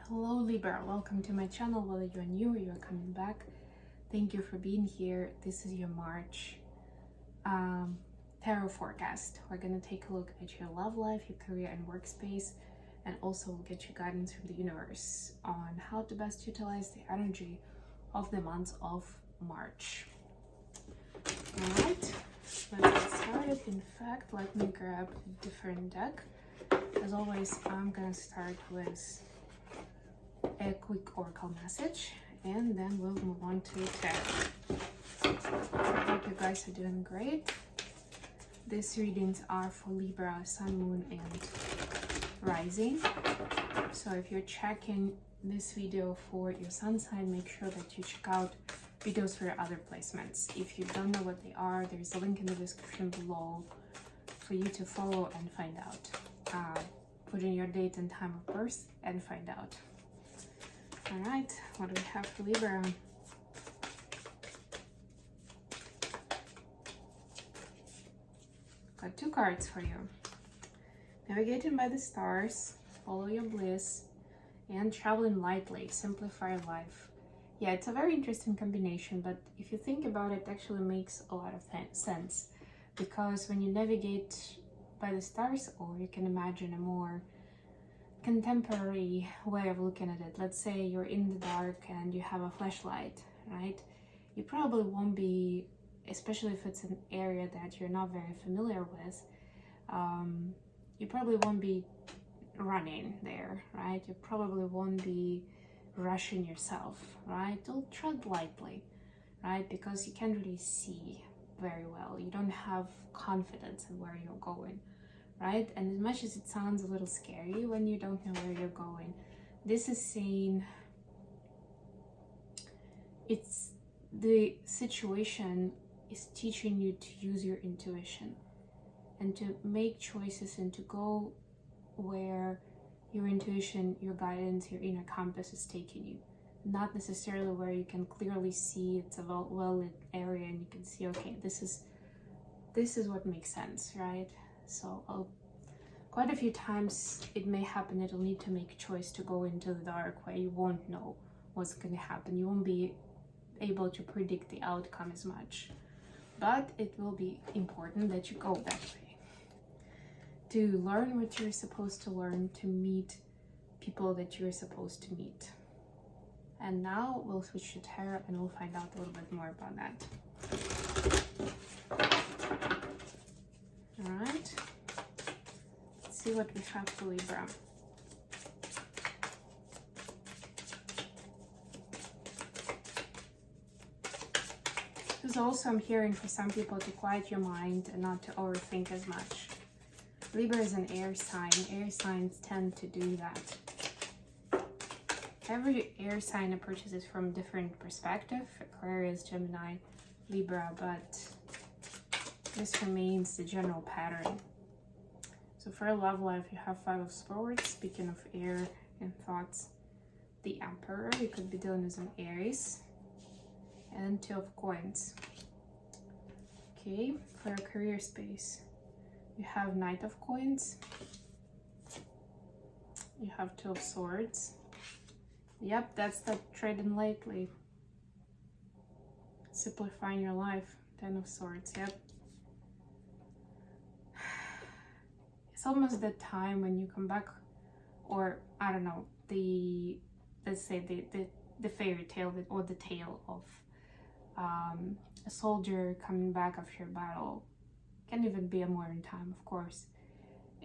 Hello Libra, welcome to my channel. Whether you're new or you're coming back, thank you for being here. This is your March Tarot Forecast. We're going to take a look at your love life, your career and workspace, and also we'll get you guidance from the universe on how to best utilize the energy of the month of March. Alright, let's get started. In fact, let me grab a different deck. As always, I'm going to start with a quick oracle message and then we'll move on to tarot. I hope you guys are doing great. These readings are for Libra, Sun, Moon and Rising. So if you're checking this video for your sun sign, make sure that you check out videos for your other placements. If you don't know what they are, there's a link in the description below for you to follow and find out. Put in your date and time of birth and find out. Alright, what do we have for Libra? Got two cards for you. Navigating by the stars, follow your bliss, and traveling lightly, simplify life. Yeah, it's a very interesting combination, but if you think about it, it actually makes a lot of sense. Because when you navigate by the stars, or you can imagine a more contemporary way of looking at it. Let's say you're in the dark and you have a flashlight, right? You probably won't be, especially if it's an area that you're not very familiar with, you probably won't be running there, right? You probably won't be rushing yourself, right? You'll tread lightly, right? Because you can't really see very well. You don't have confidence in where you're going, right? And as much as it sounds a little scary when you don't know where you're going, this is saying it's the situation is teaching you to use your intuition and to make choices and to go where your intuition, your guidance, your inner compass is taking you. Not necessarily where you can clearly see it's a well-lit area and you can see, okay, this is what makes sense, right? So quite a few times it may happen that you'll need to make a choice to go into the dark where you won't know what's going to happen. You won't be able to predict the outcome as much. But it will be important that you go that way. To learn what you're supposed to learn, to meet people that you're supposed to meet. And now we'll switch to tarot and we'll find out a little bit more about that. Alright, let's see what we have for Libra. Because also I'm hearing for some people to quiet your mind and not to overthink as much. Libra is an air sign. Air signs tend to do that. Every air sign approaches it from a different perspective. Aquarius, Gemini, Libra, but this remains the general pattern. So for love life, you have Five of Swords. Speaking of air and thoughts, the Emperor. You could be dealing with an Aries. And Two of Coins. Okay, for your career space, you have Knight of Coins. You have Two of Swords. Yep, that's the trading lightly. Simplifying your life. Ten of Swords, yep. It's almost that time when you come back, or I don't know, let's say the fairy tale or the tale of a soldier coming back after a battle. Can even be a modern time, of course,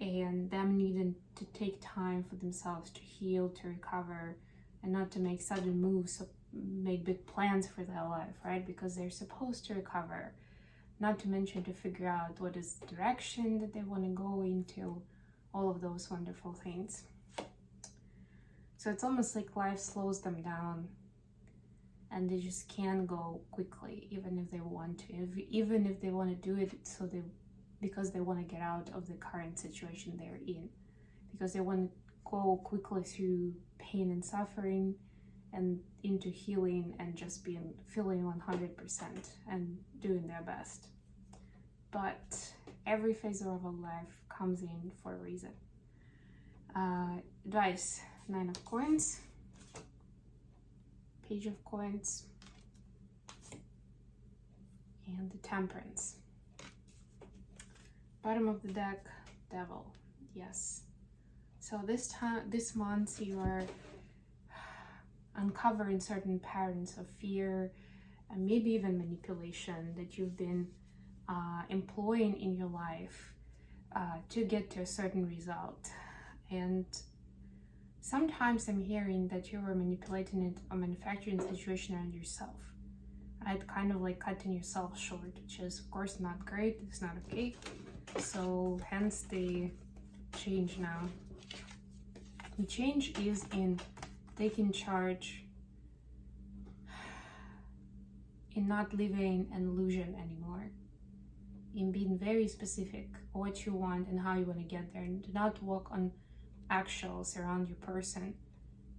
and them needing to take time for themselves to heal, to recover, and not to make sudden moves, make big plans for their life, right? Because they're supposed to recover, not to mention to figure out what is the direction that they want to go into, all of those wonderful things. So it's almost like life slows them down and they just can't go quickly, even if they want to, even if they want to do it because they want to get out of the current situation they're in, because they want to go quickly through pain and suffering and into healing and just feeling 100% and doing their best. But every phase of our life comes in for a reason. Advice: Nine of Coins. Page of Coins, and the Temperance. Bottom of the deck, Devil. Yes. So this month you are uncovering certain patterns of fear and maybe even manipulation that you've been employing in your life to get to a certain result. And sometimes I'm hearing that you were manipulating it or manufacturing a situation around yourself, right? Kind of like cutting yourself short, which is of course not great. It's not okay. So hence the change now. The change is in taking charge, in not living an illusion anymore, in being very specific what you want and how you want to get there, and do not walk on eggshells around your person,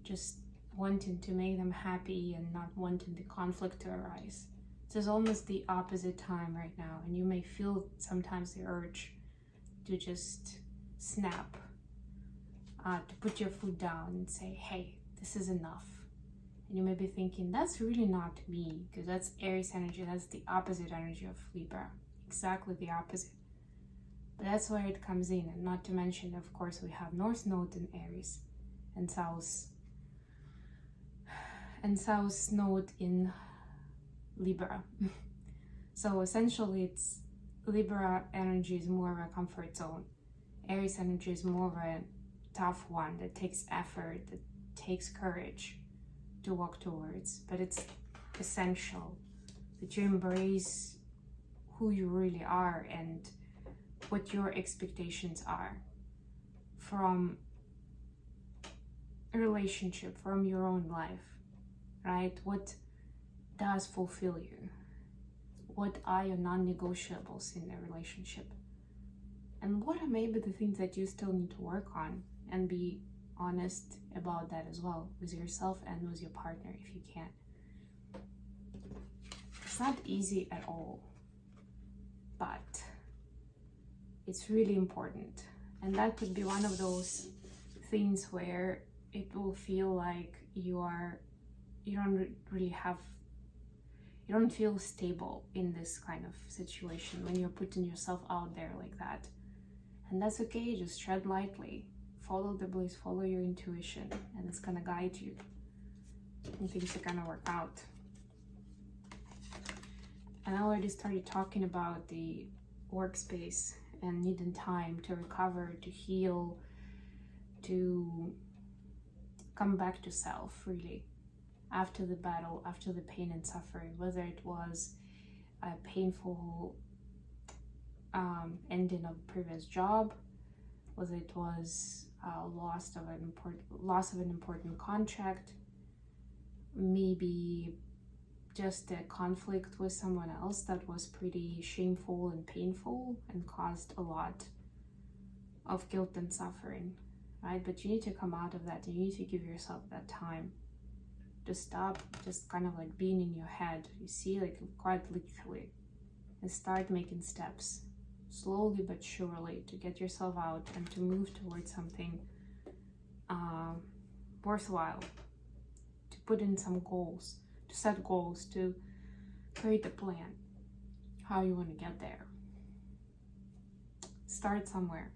just wanting to make them happy and not wanting the conflict to arise. This is almost the opposite time right now, and you may feel sometimes the urge to just snap, to put your foot down and say, hey, this is enough. And you may be thinking, that's really not me, because that's Aries energy. That's the opposite energy of Libra. Exactly the opposite. But that's where it comes in. And not to mention, of course, we have North Node in Aries and South Node in Libra. So essentially it's Libra energy is more of a comfort zone. Aries energy is more of a tough one that takes effort, that takes courage to walk towards. But it's essential that you embrace who you really are and what your expectations are from a relationship, from your own life, right? What does fulfill you? What are your non-negotiables in a relationship? And what are maybe the things that you still need to work on, and be honest about that as well with yourself and with your partner if you can. It's not easy at all, but it's really important. And that could be one of those things where it will feel like you don't feel stable in this kind of situation when you're putting yourself out there like that. And that's okay, just tread lightly. Follow the bliss, follow your intuition, and it's gonna guide you. And things are gonna work out. And I already started talking about the workspace and needing time to recover, to heal, to come back to self, really. After the battle, after the pain and suffering, whether it was a painful ending of a previous job, whether it was loss of an important contract, maybe just a conflict with someone else that was pretty shameful and painful and caused a lot of guilt and suffering, right? But you need to come out of that, and you need to give yourself that time to stop just kind of like being in your head, you see, like quite literally, and start making steps slowly but surely to get yourself out and to move towards something worthwhile, to put in some goals, to set goals, to create a plan how you want to get there. Start somewhere,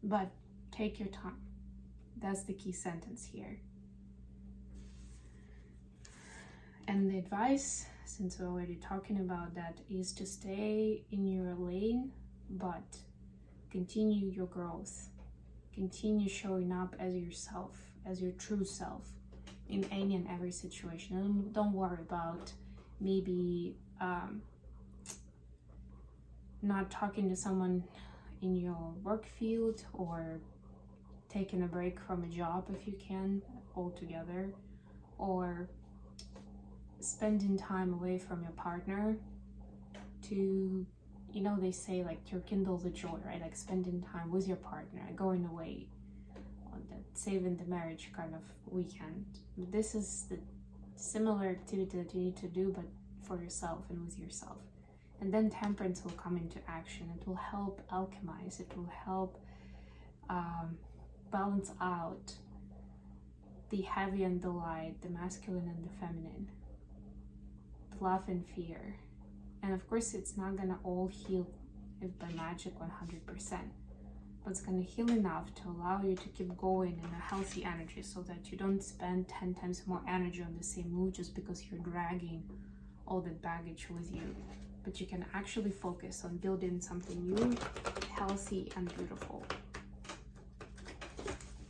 but take your time. That's the key sentence here. And the advice, since we're already talking about that, is to stay in your lane, but continue your growth. Continue showing up as yourself, as your true self in any and every situation. And don't worry about maybe not talking to someone in your work field, or taking a break from a job if you can altogether, or spending time away from your partner to, you know, they say like to rekindle the joy, right? Like spending time with your partner, going away on that saving the marriage kind of weekend. This is the similar activity that you need to do, but for yourself and with yourself. And then temperance will come into action. It will help alchemize. It will help balance out the heavy and the light, the masculine and the feminine, love and fear. And of course, it's not gonna all heal by magic 100%, but it's gonna heal enough to allow you to keep going in a healthy energy, so that you don't spend 10 times more energy on the same move just because you're dragging all that baggage with you. But you can actually focus on building something new, healthy, and beautiful.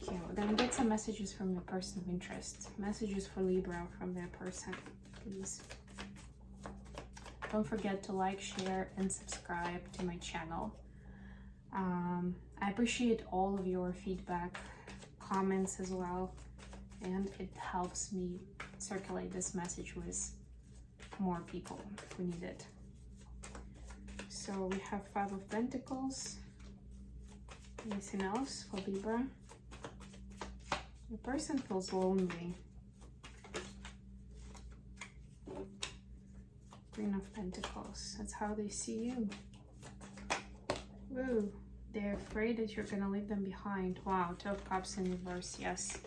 Okay, we're gonna get some messages from your person of interest. Messages for Libra from their person, please. Don't forget to like, share, and subscribe to my channel. I appreciate all of your feedback, comments as well, and it helps me circulate this message with more people who need it. So we have 5 of Pentacles. Anything else for Libra? The person feels lonely. Queen of Pentacles. That's how they see you. Woo. They're afraid that you're gonna leave them behind. Wow. 2 of Cups in reverse. Yes.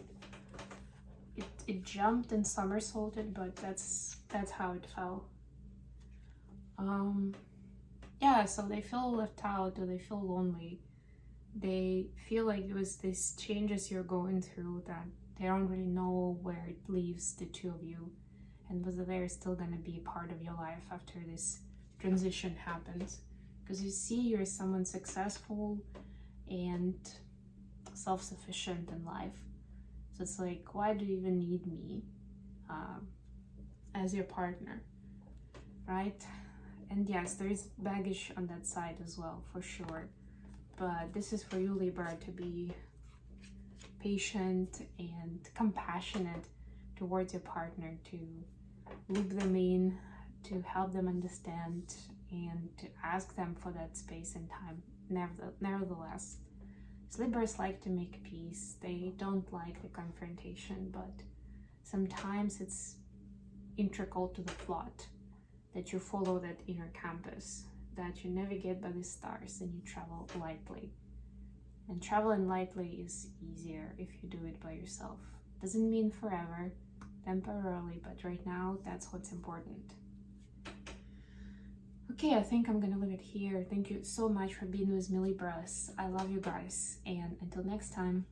It jumped and somersaulted, but that's how it fell. Yeah, so they feel left out, or they feel lonely. They feel like it was these changes you're going through that they don't really know where it leaves the 2 of you, and whether they're still gonna be part of your life after this transition happens. Because you see you're someone successful and self-sufficient in life. So it's like, why do you even need me as your partner, right? And yes, there is baggage on that side as well, for sure. But this is for you, Libra, to be patient and compassionate towards your partner, to loop them in, to help them understand, and to ask them for that space and time. Nevertheless, Libras like to make peace. They don't like the confrontation, but sometimes it's integral to the plot that you follow that inner compass, that you navigate by the stars and you travel lightly. And traveling lightly is easier if you do it by yourself. Doesn't mean forever, temporarily, but right now that's what's important. Okay, I think I'm gonna leave it here. Thank you so much for being with me, Libras. I love you guys, and until next time.